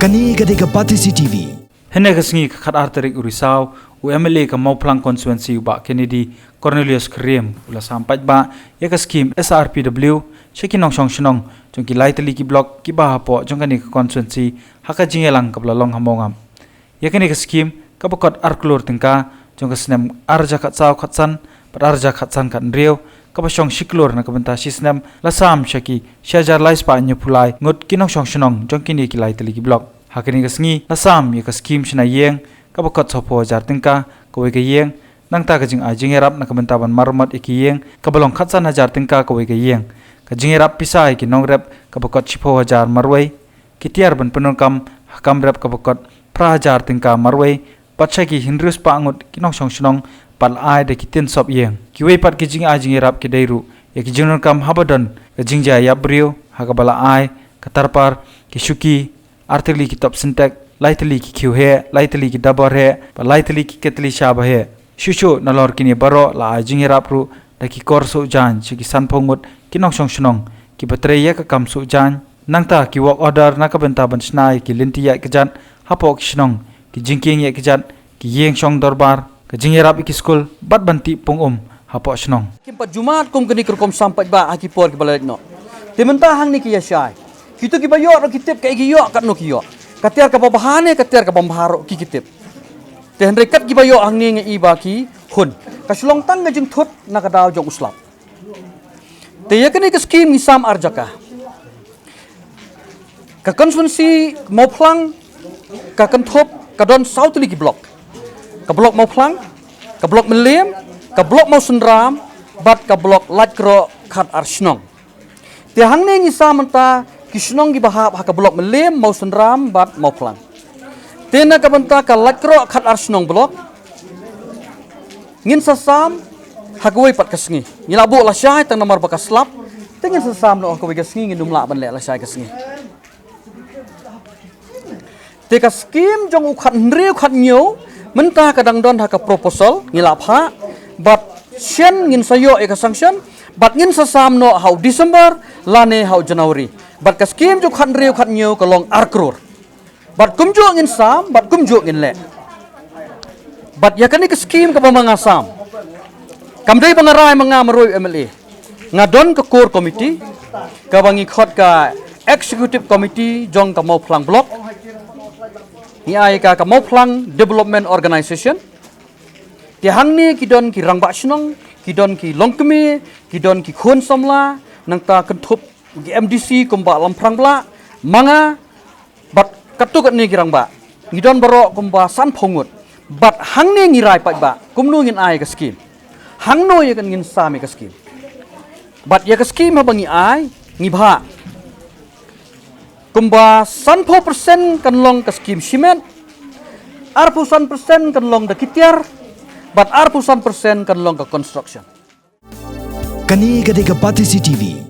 Kani kadika Pati CTV. Hene kasngi khat arterik urisau UMLA ka Mauplang constituency ba Kennedy Cornelius Krem ula sampai ba ya ka scheme SRPW shekinong song shnong jongki laitali ki block ki ba hapo jongkani ka constituency haka jingelang ka blalong hamongam ya kani ka scheme ka bakot arklor tingka jongka snem arja khat saw khatsan par arja khatsan kan reu ka ba song shiklor na ka banta sisnem lasam shaki shajar lais pa nyu pulai ngot kinong song shnong jongkini ki laitali ki block hakini kasngi nasam ya ka scheme shna yeng ka bakot sopo jar tingka ko we ka yeng nang ta ka jing a jingerap na ka bentaban marmat iki yeng ka balong khatsan hajar tingka ko we ka yeng ka jingerap pisai ki nongrep ka bakot chipo hajar marwai ki tiar ban penon kam hakam rep ka bakot pra hajar tingka marwai patcha ki hindrus pa angut ki nong song shnong pal ai de ki tin sop yeng ki we pat ki jing a jingerap ki deiru ya ki jingon kam habadon ka jingja yabrio hakabala ai ka tarpar ki shuki artili ki top sintek laitili ki khiu he laitili ki dabar he pa laitili ki ketli shaba he shushu nalor kini baro la ajing rapru da ki korso jan chi ki sanphongut ki nong song shnong ki batre ya ka kam su jan nangta ki work order na ka benta ban snai ki linti ya ki jan hapok shnong ki jingking ya ki jan ki yeng song dorbar ka jingerap ki school bat banti pungum hapok shnong kim pat jumat kum kini kerkom sampai ba aki por ki balai no tementa hang ni ki ya shai kita ki bayo ro kitip ka iki yo kat no ki yo katiar ka babahane katiar ka bambharo ki kitip te henre kat ki bayo ang ni ngi iba ki hun ka sulong tang jing thut na ka daw jong uslap te yakani ka scheme ni sam arjaka ka constituency Mauplang ka kanthop ka don south li ki block ka block Mauplang ka block Melem ka block Mausenram bat ka block Latkro khat arsnong te hang ni samanta Kisnong gi bahap haka blok Melem Mausenram bat Mauplang. Tena ka banta ka Latkro khat arsnong blok. Ngin sasam hagawai pat kasngi. Ngila bu la syai tang nomor bakas slap. Tengin sasam no ka kasngi ngin dumla ban le la syai kasngi. Te ka scheme jong u khat nriu khat nyo menta kadang don haka proposal ngila pha bat sien ngin sayo e ka sanction bat ngin sasam no hau December lane hau January. Bat ka scheme jo khat riu khat nyo ka long arkror bat kumjo ngin sam bat kumjo ngin le bat yakani ka scheme ka pamanga sam kamdai bangarai manga maroi MLA ngadon ka core committee ka bangi khot ka executive committee jong ka Mauplang block ni ai ka Mauplang development organization ti hangni kidon ki rangba snong kidon ki longkemi kidon ki khon samla nang ta kanthop di MDC kumba lamprang bla manga bat katuk ni girang ba ngidon baro kumba san phongut bat hangni ngirai pat ba kumnu ngin ai ka scheme hangno ye kan ngin sami ka scheme bat ya ka scheme ha bangi ai ngibha kumba san 4% kan long ka scheme cement arpu san persen kan long da kitiar bat arpu san persen kan long ka construction Kani kadika Pati CTV.